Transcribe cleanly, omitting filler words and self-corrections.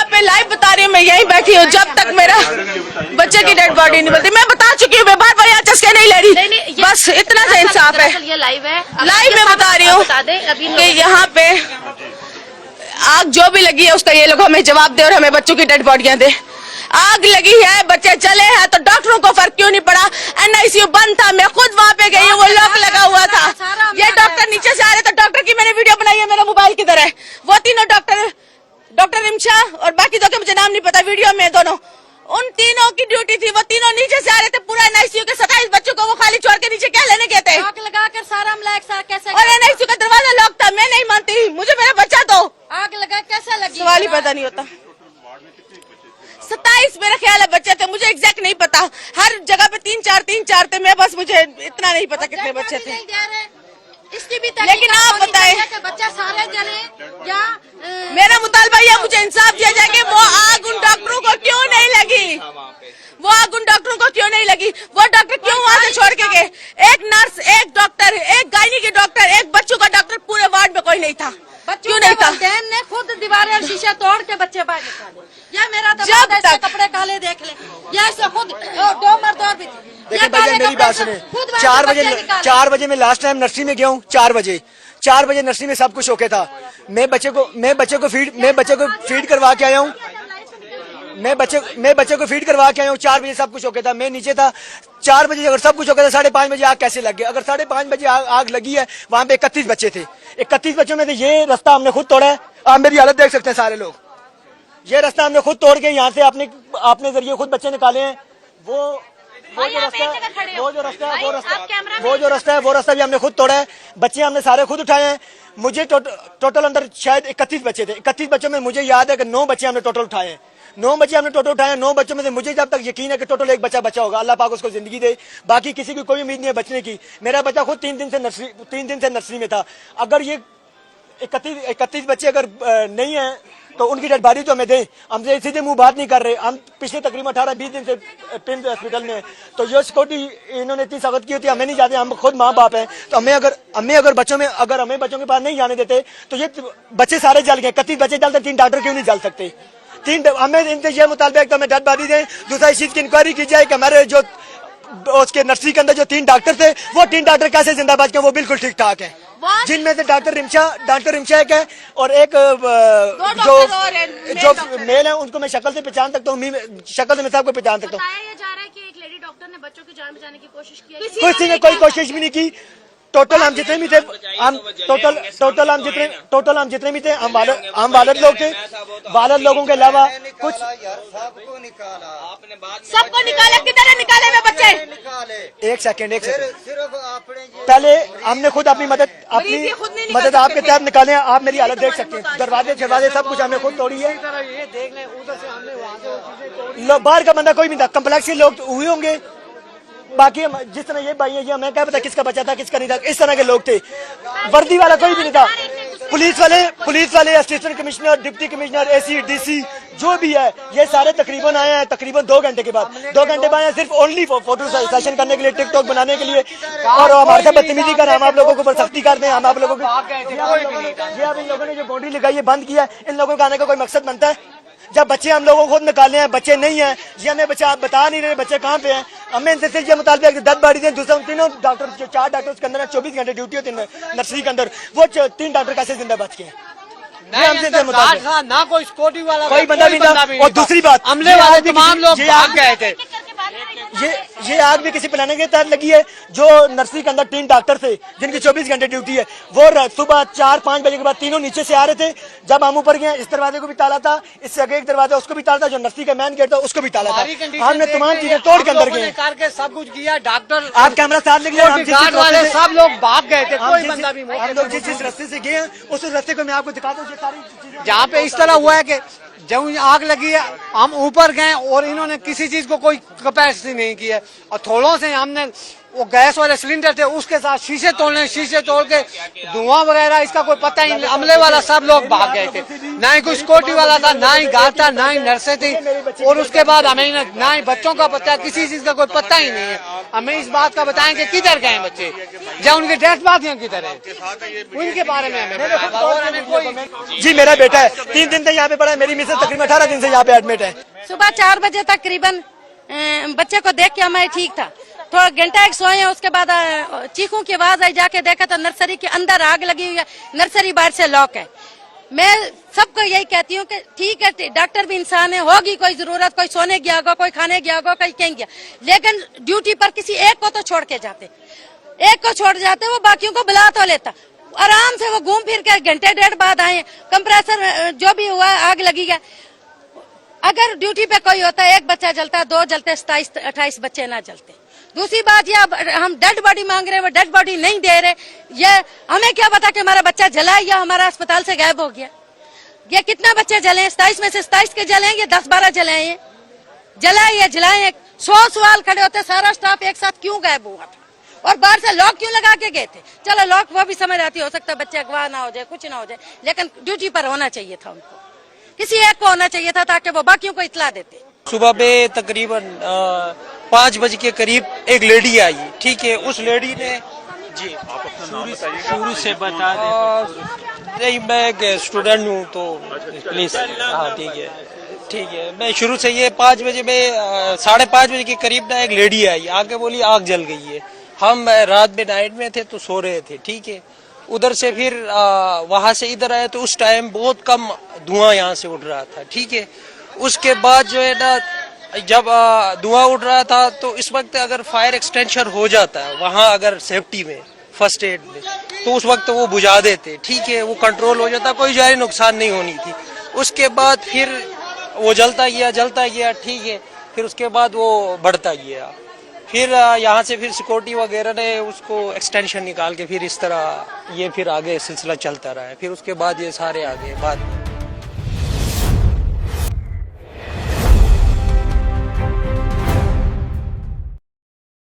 यहाँ पे लाइव बता रही हूँ, मैं यहीं बैठी हूँ जब तक मेरा बच्चे की डेड बॉडी नहीं मिलती। मैं बता चुकी हूँ, मैं बार यहाँ चस्के नहीं ले रही, बस इतना सा इंसाफ है। ये लाइव है, लाइव में बता रही हूँ कि यहाँ पे आग जो भी लगी है उसका ये लोग हमें जवाब दे और हमें बच्चों की डेड बॉडियां दे। आग लगी है, बच्चे चले हैं, तो डॉक्टरों को फर्क क्यों नहीं पड़ा? NICU बंद था, मैं खुद वहाँ पे गई हूँ, वो लॉक लगा हुआ था। ये डॉक्टर नीचे से आ रहे थे, डॉक्टर की मैंने वीडियो बनाई है, मेरा मोबाइल किधर है? वो तीनों डॉक्टर रिमशा और बाकी दो के मुझे नाम नहीं पता, वीडियो में दोनों, उन तीनों की ड्यूटी थी। वो तीनों नीचे से आ रहे थे, पूरा NICU के 27 बच्चों को वो खाली छोड़ के नीचे क्या लेने गए थे? आग लगाकर सारा कैसे? और NICU का दरवाजा लॉक था। मैं नहीं मानती, मुझे मेरा बच्चा दो। आग लगा कैसे लगी? सवाल ही पैदा नहीं होता। 27 मेरा ख्याल है बच्चे थे, मुझे एग्जैक्ट नहीं पता। हर जगह पे 3-4 थे, मैं बस मुझे इतना नहीं पता कितने बच्चे थे। इसकी भी लेकिन आप बताएं, बच्चा सारे जले या मेरा मुतालबा यह, मुझे इंसाफ दिया जाए कि वो आग उन डॉक्टरों को क्यों नहीं लगी? वो आग उन डॉक्टरों को क्यों नहीं लगी? वो डॉक्टर क्यों वहाँ से छोड़ के गए? एक नर्स, एक डॉक्टर, एक गायनी के डॉक्टर, एक बच्चों का डॉक्टर, पूरे वार्ड में कोई नहीं था। क्यों नहीं था? बहन ने खुद दीवारें और शीशे तोड़ के बच्चे बाहर निकाले। या मेरा जब तक कपड़े काले देख ले, या ऐसे खुद 2 मर्द और भी। देखिए भैया मेरी बात सुने, 4 बजे मैं लास्ट टाइम नर्सरी में गया हूँ। 4 बजे नर्सरी में सब कुछ ओके था। मैं बच्चे को फीड करवा के आया हूँ। मैं बच्चे को फीड करवा के आया हूँ। 4 बजे सब कुछ ओके था, मैं नीचे था। 4 बजे अगर सब कुछ ओके था, 5:30 बजे आग कैसे लग गई? अगर 5:30 बजे आग लगी है, वहाँ पे 31 बच्चे थे। 31 बच्चों में से ये रास्ता हमने खुद तोड़ा है। आप मेरी हालत देख सकते हैं सारे लोग। ये रास्ता हमने खुद तोड़ के यहाँ से अपने जरिए खुद बच्चे निकाले हैं। वो जो रास्ता भी हमने खुद तोड़ा है। बच्चे हमने सारे खुद उठाए हैं। मुझे टोटल अंदर शायद 31 बच्चे थे। 31 बच्चों में मुझे याद है कि 9 बच्चे हमने टोटल उठाए हैं। 9 बच्चे हमने टोटल उठाए हैं। 9 बच्चों में से मुझे जब तक यकीन है कि टोटल एक बच्चा बचा होगा। अल्लाह पाक उसको जिंदगी दे, बाकी किसी की कोई उम्मीद नहीं है बचने की। मेरा बच्चा खुद 3 दिन से नर्सरी में था। अगर ये 31 बच्चे अगर नहीं है तो उनकी डेड बॉडी तो हमें दें। हमसे सीधे मुंह बात नहीं कर रहे। हम पिछले तकरीबन 18-20 दिन से पिम्स हॉस्पिटल में, तो ये सिक्योरिटी इन्होंने इतनी सख्त की होती है, हमें नहीं जाते। हम खुद माँ बाप हैं, तो हमें अगर बच्चों के पास नहीं जाने देते तो ये बच्चे सारे जल गए। 31 बच्चे जलते, 3 डॉक्टर क्यों नहीं जल सकते? हमें इनसे ये मुतालबा है कि हमें डेड बॉडी दें। दूसरा इस चीज की इंक्वायरी की जाए कि हमारे जो उसके नर्सरी के अंदर जो 3 डॉक्टर थे, वो 3 डॉक्टर कैसे जिंदा बच गए? वो बिल्कुल ठीक ठाक है। जिनमें से डॉक्टर रिमशा एक है और एक जो मेल है, उनको मैं शक्ल से पहचान सकता हूँ। शक्ल से मैं सबको पहचान सकता हूँ। बताया जा रहा है कि एक लेडी डॉक्टर ने बच्चों की जान बचाने की कोशिश की है। किसी ने कोई कोशिश भी नहीं की। टोटल हम जितने भी थे, हम जितने भी थे, हम वालद लोग थे। वालद लोगों के अलावा कुछ सबको निकाले। किधर है निकाले हुए बच्चे? एक सेकंड पहले हमने खुद अपनी मदद आपके तहत निकाले हैं। आप मेरी हालत देख सकते हैं। दरवाजे सब कुछ हमने खुद तोड़ी है। बाहर का बंदा कोई नहीं था। कम्प्लेक्स के लोग हुए होंगे, बाकी जिस तरह ये भाई है, ये हमें क्या पता किसका बच्चा था किसका नहीं था। इस तरह के लोग थे। वर्दी वाला कोई भी नहीं था। पुलिस वाले assistant commissioner, deputy commissioner, AC, DC जो भी है, ये सारे तकरीबन आए हैं। तकरीबन 2 घंटे के बाद 2 घंटे बाद आए सिर्फ ओनली फोटो सेशन करने के लिए, टिकटॉक बनाने के लिए, और हमारे साथ बदतमीजी कर। हम आप लोगों के ऊपर सख्ती करते हैं। हम आप लोगों को ये अब इन लोगों ने जो बाउंड्री लगाई है, बंद किया, इन लोगों का आने का कोई मकसद बनता है? जब बच्चे हम लोगों को खुद निकाले हैं, बच्चे नहीं है, ये हमें बच्चे आप बता नहीं रहे बच्चे कहाँ पे हैं। हमें इनसे सिर्फ ये मुतालबा है कि 10 बॉडी दें। दूसरा 3 डॉक्टर, 4 डॉक्टर के अंदर 24 घंटे ड्यूटी होती है नर्सरी के अंदर। वो 3 डॉक्टर कैसे जिंदा बच गए? ना कोई सिक्योरिटी वाला, कोई बंदा भी नहीं। और दूसरी बात, हमले वाले तमाम लोग भाग गए थे। ये आग भी किसी प्लानिंग के तहत लगी है। जो नर्सरी के अंदर 3 डॉक्टर थे जिनकी 24 घंटे ड्यूटी है, वो सुबह 4-5 बजे के बाद तीनों नीचे से आ रहे थे। जब हम ऊपर गए, इस दरवाजे को भी ताला था, इससे आगे एक दरवाजा उसको भी ताला था, जो नर्सरी का मेन गेट था उसको भी ताला था। हमने तमाम चीजें तोड़ के अंदर गए करके सब कुछ किया। डॉक्टर, आप कैमरा साथ ले वाले सब लोग भाग गए थे। कोई बंदा भी हम लोग जिस रास्ते से गए उस रास्ते को मैं आपको दिखाता हूँ। सारी चीजें जहाँ पे इस तरह हुआ है कि जब आग लगी है, हम ऊपर गए और इन्होंने किसी चीज को कोई कैपेसिटी नहीं की है। और थोड़ों से हमने वो गैस वाले सिलेंडर थे, उसके साथ शीशे तोड़ के धुआं वगैरह, इसका कोई पता ही नहीं। अमले वाला सब लोग भाग गए थे, ना ही कोई सिक्योरिटी वाला था, ना ही गार्ड था, ना ही नर्सें थी। और उसके बाद हमें ना ही बच्चों का पता, किसी चीज का कोई पता ही नहीं है। हमें इस बात का बताएं कि किधर गए बच्चे, या उनके डेड बॉडियां किधर है, उनके बारे में हमें कोई। जी मेरा बेटा है, 3 दिन से यहाँ पे पड़ा है, मेरी मिसेज तकरीबन 18 दिन से यहाँ पे एडमिट है। सुबह 4 बजे तक करीबन बच्चे को देख के हमें ठीक था, थोड़ा घंटा एक सोए, उसके बाद चीखों की आवाज आई, जाके देखा तो नर्सरी के अंदर आग लगी हुई है, नर्सरी बाहर से लॉक है। मैं सबको यही कहती हूँ कि ठीक है, डॉक्टर भी इंसान है, होगी कोई जरूरत, कोई सोने गया होगा, कोई खाने गया होगा, कोई कहीं गया, लेकिन ड्यूटी पर किसी एक को तो छोड़ के जाते, एक को छोड़ जाते, वो बाकियों को बुला तो लेता। आराम से वो घूम फिर के घंटे डेढ़ बाद आए, कंप्रेसर जो भी हुआ आग लगी है। अगर ड्यूटी पे कोई होता है, एक बच्चा जलता, 2 जलते, 27-28 बच्चे ना जलते। दूसरी बात ये, हम डेड बॉडी मांग रहे हैं, वो डेड बॉडी नहीं दे रहे, ये हमें क्या पता कि हमारा बच्चा जला या हमारा अस्पताल से गायब हो गया। ये कितना बच्चे जले, 27 में से 27 के जले, ये 10-12 जले हैं, जला या जलाए। 100 सवाल खड़े होते, सारा स्टाफ एक साथ क्यों गायब हुआ था, और बाहर से लॉक क्यों लगा के गए थे। चलो लॉक वो भी समझ आती, हो सकता है बच्चे अगवा ना हो जाए, कुछ ना हो जाए, लेकिन ड्यूटी पर होना चाहिए था, उनको किसी एक को होना चाहिए था, ताकि वो बाकियों को इत्तला देते। सुबह में तकरीबन 5 बजे के करीब एक लेडी आई, ठीक है। उस लेडी ने जी शुरू से बता दें। नहीं, मैं एक स्टूडेंट हूँ तो प्लीज, हाँ ठीक है। मैं शुरू से ये 5 बजे में 5:30 बजे के करीब ना एक लेडी आई, आके बोली आग जल गई है। हम रात में नाइट में थे तो सो रहे थे, ठीक है। उधर से फिर वहां से इधर आए तो उस टाइम बहुत कम धुआं यहाँ से उड़ रहा था, ठीक है। उसके बाद जो है ना, जब धुआं उड़ रहा था तो इस वक्त अगर फायर एक्सटेंशन हो जाता है वहाँ, अगर सेफ्टी में, फर्स्ट एड में, तो उस वक्त वो बुझा देते, ठीक है। वो कंट्रोल हो जाता, कोई जारी नुकसान नहीं होनी थी। उसके बाद फिर वो जलता गया, ठीक है। फिर उसके बाद वो बढ़ता गया, फिर यहाँ से फिर सिक्योरिटी वगैरह ने उसको एक्सटेंशन निकाल के फिर इस तरह ये फिर आगे सिलसिला चलता रहा है। फिर उसके बाद ये सारे आगे बाद